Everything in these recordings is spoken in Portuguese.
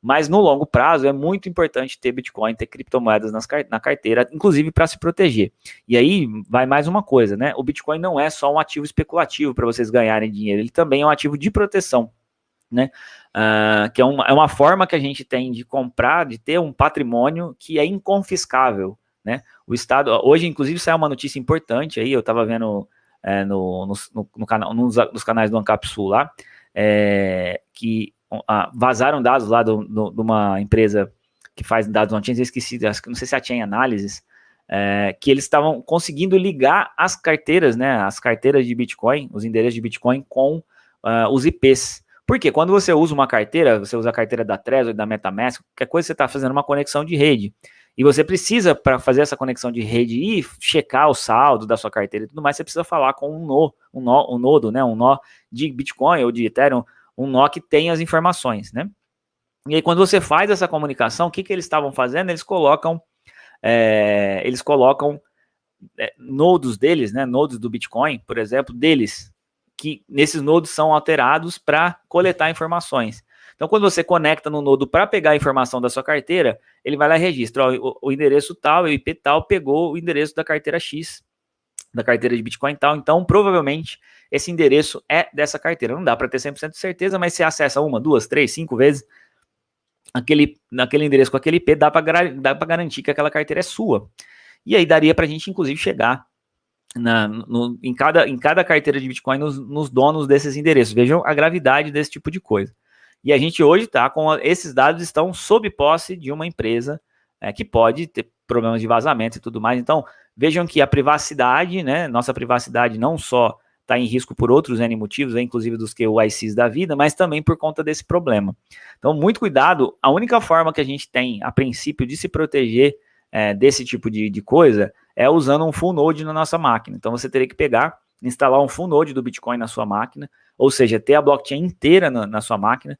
Mas no longo prazo é muito importante ter Bitcoin, ter criptomoedas na carteira, inclusive para se proteger. E aí vai mais uma coisa, né? O Bitcoin não é só um ativo especulativo para vocês ganharem dinheiro, ele também é um ativo de proteção, né? Que é uma forma que a gente tem de comprar, de ter um patrimônio que é inconfiscável, né? O Estado, hoje inclusive saiu uma notícia importante aí, eu estava vendo no canal, nos canais do Ancapsul lá, que vazaram dados lá de uma empresa que faz dados on-chain, eu esqueci, não sei se é a Chain Analysis, que eles estavam conseguindo ligar as carteiras, né, as carteiras de Bitcoin, os endereços de Bitcoin com os IPs. Porque quando você usa uma carteira, você usa a carteira da Trezor, da MetaMask, qualquer coisa você está fazendo uma conexão de rede. E você precisa, para fazer essa conexão de rede e checar o saldo da sua carteira e tudo mais, você precisa falar com um nodo, né, um nó de Bitcoin ou de Ethereum, um nó que tem as informações, né? E aí, quando você faz essa comunicação, o que eles estavam fazendo? Eles colocam nodos deles, né? Nodos do Bitcoin, por exemplo, deles, que nesses nodos são alterados para coletar informações. Então, quando você conecta no nodo para pegar a informação da sua carteira, ele vai lá e registra, o endereço tal, o IP tal, pegou o endereço da carteira X, da carteira de Bitcoin tal, então provavelmente esse endereço é dessa carteira. Não dá para ter 100% de certeza, mas você acessa 1, 2, 3, 5 vezes naquele endereço com aquele IP, dá para garantir que aquela carteira é sua. E aí daria para a gente, inclusive, chegar em cada carteira de Bitcoin nos donos desses endereços. Vejam a gravidade desse tipo de coisa. E a gente hoje está com esses dados estão sob posse de uma empresa que pode ter problemas de vazamento e tudo mais. Então, vejam que a privacidade, né, nossa privacidade não só está em risco por outros N motivos, inclusive dos KYCs da vida, mas também por conta desse problema. Então, muito cuidado. A única forma que a gente tem, a princípio, de se proteger desse tipo de coisa é usando um full node na nossa máquina. Então, você teria que instalar um full node do Bitcoin na sua máquina, ou seja, ter a blockchain inteira na sua máquina.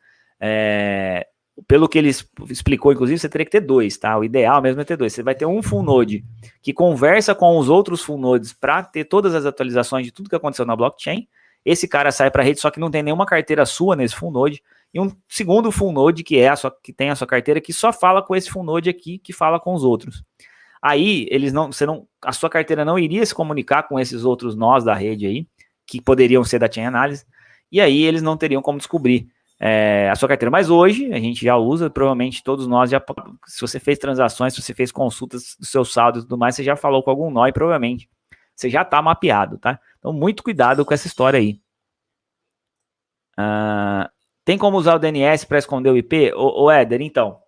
Pelo que ele explicou, inclusive, você teria que ter 2, tá? O ideal mesmo é ter 2. Você vai ter um full node que conversa com os outros full nodes para ter todas as atualizações de tudo que aconteceu na blockchain. Esse cara sai para a rede, só que não tem nenhuma carteira sua nesse full node. E um segundo full node que tem a sua carteira, que só fala com esse full node aqui, que fala com os outros. Aí a sua carteira não iria se comunicar com esses outros nós da rede aí, que poderiam ser da Chain Analysis, e aí eles não teriam como descobrir a sua carteira. Mas hoje a gente já usa, provavelmente todos nós se você fez transações, se você fez consultas do seu saldo e tudo mais, você já falou com algum nó e provavelmente você já está mapeado, tá? Então muito cuidado com essa história aí. Tem como usar o DNS para esconder o IP? Ô Éder, então,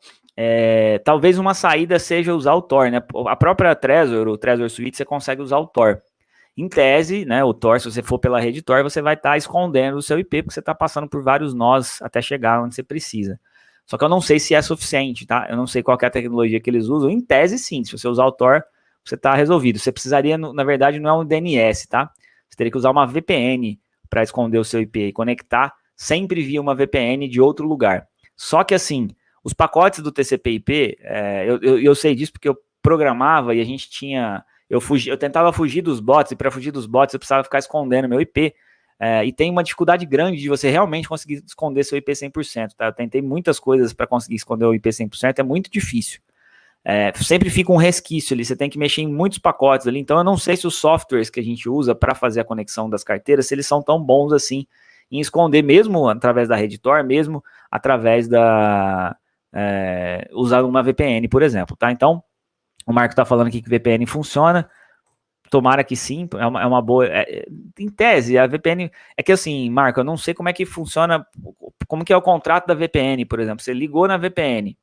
talvez uma saída seja usar o Tor, né? A própria Trezor, o Trezor Suite, você consegue usar o Tor. Em tese, né, o Tor, se você for pela rede Tor, você vai estar escondendo o seu IP, porque você está passando por vários nós até chegar onde você precisa. Só que eu não sei se é suficiente, tá? Eu não sei qual é a tecnologia que eles usam. Em tese, sim, se você usar o Tor, você está resolvido. Você precisaria, na verdade, não é um DNS, tá? Você teria que usar uma VPN para esconder o seu IP e conectar sempre via uma VPN de outro lugar. Só que, assim, os pacotes do TCP/IP, eu sei disso porque eu programava e a gente tinha... Eu tentava fugir dos bots, e para fugir dos bots eu precisava ficar escondendo meu IP, e tem uma dificuldade grande de você realmente conseguir esconder seu IP 100%, tá? Eu tentei muitas coisas para conseguir esconder o IP 100%, é muito difícil. Sempre fica um resquício ali, você tem que mexer em muitos pacotes ali, então eu não sei se os softwares que a gente usa para fazer a conexão das carteiras, se eles são tão bons assim em esconder, mesmo através da rede Tor, mesmo através usar uma VPN, por exemplo, tá? Então, o Marco está falando aqui que VPN funciona, tomara que sim, é uma boa... em tese, a VPN... É que assim, Marco, eu não sei como é que funciona, como que é o contrato da VPN, por exemplo. Você ligou na VPN,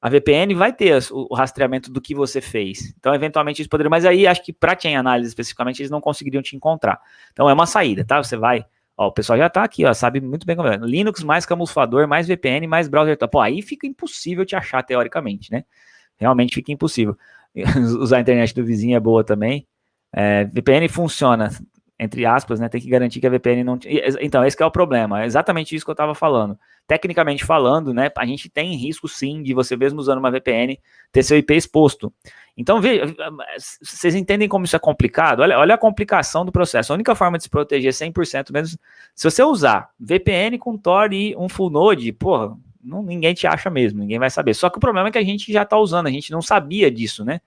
a VPN vai ter o rastreamento do que você fez. Então, eventualmente, eles poderiam... Mas aí, acho que para Chain Analysis, especificamente, eles não conseguiriam te encontrar. Então, é uma saída, tá? Você vai... Ó, o pessoal já tá aqui, ó, sabe muito bem como é. Linux mais camuflador, mais VPN, mais browser... Pô, aí fica impossível te achar, teoricamente, né? Realmente fica impossível. Usar a internet do vizinho é boa também. VPN funciona, entre aspas, né? Tem que garantir que a VPN não... Então, esse que é o problema. É exatamente isso que eu estava falando. Tecnicamente falando, né? A gente tem risco, sim, de você mesmo usando uma VPN ter seu IP exposto. Então, veja, vocês entendem como isso é complicado? Olha a complicação do processo. A única forma de se proteger 100% mesmo, se você usar VPN com Tor e um full node, porra, ninguém te acha mesmo, ninguém vai saber. Só que o problema é que a gente já está usando, a gente não sabia disso, né?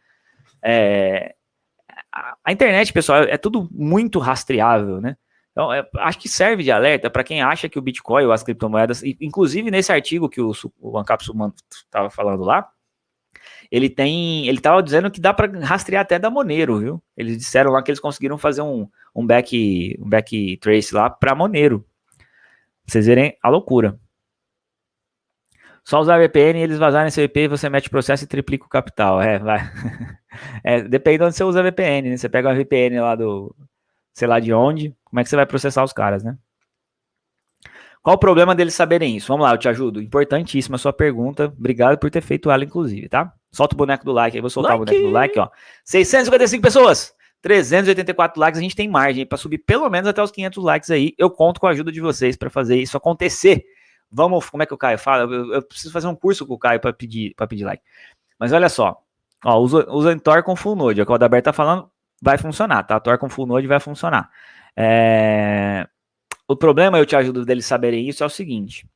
A internet, pessoal, é tudo muito rastreável, né? Então, acho que serve de alerta para quem acha que o Bitcoin ou as criptomoedas, inclusive nesse artigo que o Ancap Suman estava falando lá, ele estava dizendo que dá para rastrear até da Monero, viu? Eles disseram lá que eles conseguiram fazer um back trace lá para Monero. Pra vocês verem a loucura. Só usar VPN, eles vazarem seu IP, você mete o processo e triplica o capital. Vai. Depende de onde você usa VPN, né? Você pega uma VPN lá do, sei lá de onde, como é que você vai processar os caras, né? Qual o problema deles saberem isso? Vamos lá, eu te ajudo. Importantíssima a sua pergunta. Obrigado por ter feito ela, inclusive, tá? Solta o boneco do like aí, vou soltar o boneco do like, ó. 655 pessoas, 384 likes, a gente tem margem para subir pelo menos até os 500 likes aí. Eu conto com a ajuda de vocês para fazer isso acontecer. Vamos, como é que o Caio fala? Eu preciso fazer um curso com o Caio para pedir like. Mas olha só, ó, usa Tor com Full Node, é o que o Adalberto tá falando, vai funcionar, tá? Tor com Full Node vai funcionar. O problema, eu te ajudo deles saberem isso, é o seguinte.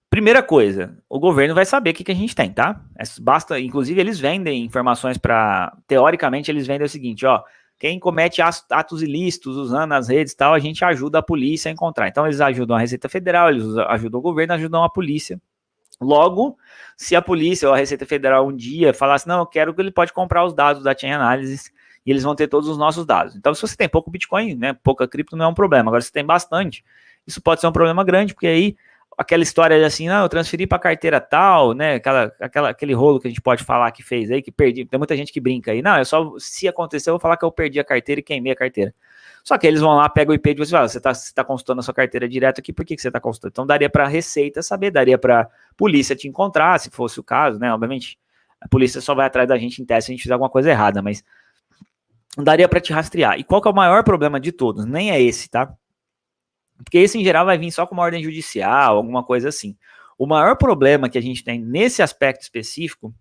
Primeira coisa, o governo vai saber o que a gente tem, tá? Basta, inclusive, eles vendem informações para... Teoricamente, eles vendem o seguinte, ó, quem comete atos ilícitos usando as redes e tal, a gente ajuda a polícia a encontrar. Então, eles ajudam a Receita Federal, eles ajudam o governo, ajudam a polícia. Logo, se a polícia ou a Receita Federal um dia falasse, não, eu quero que ele pode comprar os dados da Chain Analysis e eles vão ter todos os nossos dados. Então, se você tem pouco Bitcoin, né, pouca cripto, não é um problema. Agora, se tem bastante, isso pode ser um problema grande, porque aí aquela história de assim, não, eu transferi para carteira tal, né, aquele rolo que a gente pode falar que fez aí, que perdi, tem muita gente que brinca aí, não, é só, se acontecer, eu vou falar que eu perdi a carteira e queimei a carteira. Só que eles vão lá, pegam o IP de você está consultando a sua carteira direto aqui, por que você está consultando? Então daria para a Receita saber, daria para a polícia te encontrar, se fosse o caso, né, obviamente, a polícia só vai atrás da gente em teste se a gente fizer alguma coisa errada, mas daria para te rastrear. E qual que é o maior problema de todos? Nem é esse, tá? Porque esse, em geral, vai vir só com uma ordem judicial, alguma coisa assim. O maior problema que a gente tem nesse aspecto específico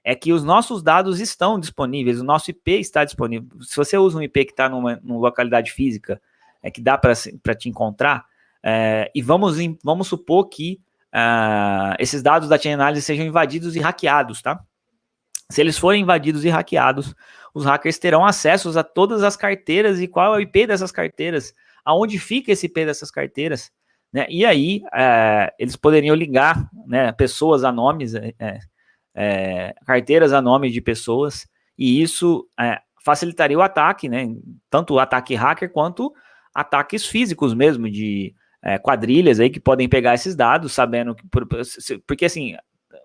é que os nossos dados estão disponíveis, o nosso IP está disponível. Se você usa um IP que está numa localidade física, que dá para te encontrar, e vamos supor que esses dados da Chain Analysis sejam invadidos e hackeados, tá? Se eles forem invadidos e hackeados, os hackers terão acesso a todas as carteiras e qual é o IP dessas carteiras, aonde fica esse IP dessas carteiras, né? E aí eles poderiam ligar, né, pessoas a nomes, carteiras a nome de pessoas, e isso facilitaria o ataque, né? Tanto o ataque hacker quanto ataques físicos mesmo, de quadrilhas aí que podem pegar esses dados, sabendo que... Porque assim,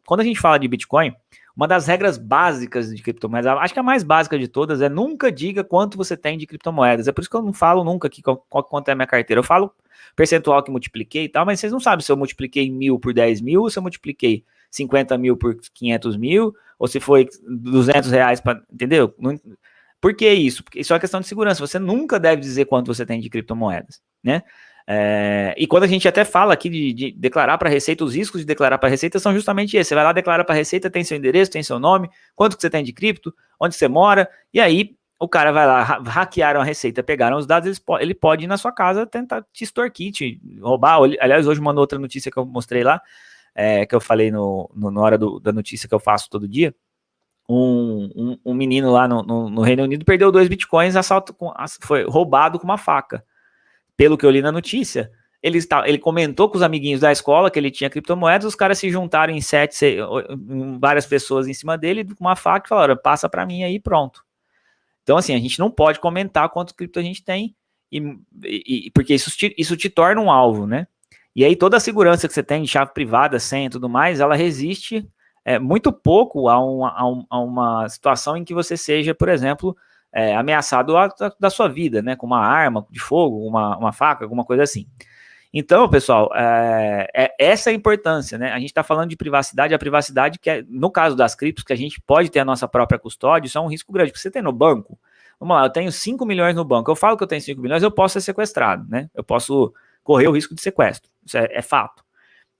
quando a gente fala de Bitcoin, uma das regras básicas de criptomoedas, acho que a mais básica de todas, é nunca diga quanto você tem de criptomoedas. É por isso que eu não falo nunca aqui quanto é a minha carteira. Eu falo percentual que multipliquei e tal, mas vocês não sabem se eu multipliquei 1.000 por 10 mil, ou se eu multipliquei 50 mil por 500 mil, ou se foi 200 reais, entendeu? Por que isso? Porque isso é uma questão de segurança. Você nunca deve dizer quanto você tem de criptomoedas, né? E quando a gente até fala aqui de declarar para a Receita, os riscos de declarar para a Receita são justamente esses. Você vai lá, declara para a Receita, tem seu endereço, tem seu nome, quanto que você tem de cripto, onde você mora, e aí o cara vai lá, hackearam a Receita, pegaram os dados, ele pode ir na sua casa tentar te extorquir, te roubar. Aliás, hoje mandou outra notícia que eu mostrei lá, que eu falei na hora da notícia que eu faço todo dia. Um menino lá no Reino Unido perdeu 2 bitcoins, foi roubado com uma faca. Pelo que eu li na notícia, ele comentou com os amiguinhos da escola que ele tinha criptomoedas, os caras se juntaram em várias pessoas em cima dele, com uma faca, e falaram, passa para mim aí, pronto. Então, assim, a gente não pode comentar quanto cripto a gente tem, porque isso te torna um alvo, né? E aí toda a segurança que você tem de chave privada, senha e tudo mais, ela resiste muito pouco a uma situação em que você seja, por exemplo, ameaçado da sua vida, né, com uma arma de fogo, uma faca, alguma coisa assim. Então, pessoal, essa é a importância, né? A gente está falando de privacidade, a privacidade que no caso das criptos, que a gente pode ter a nossa própria custódia, isso é um risco grande, porque você tem no banco, vamos lá, eu tenho 5 milhões no banco, eu falo que eu tenho 5 milhões, eu posso ser sequestrado, né? Eu posso correr o risco de sequestro, isso é fato.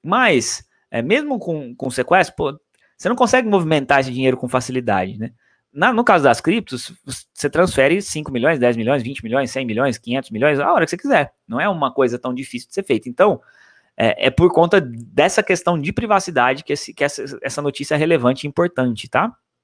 Mas, mesmo com sequestro, pô, você não consegue movimentar esse dinheiro com facilidade, né? No caso das criptos, você transfere 5 milhões, 10 milhões, 20 milhões, 100 milhões, 500 milhões, a hora que você quiser. Não é uma coisa tão difícil de ser feita. Então, É por conta dessa questão de privacidade que essa notícia é relevante e importante, tá?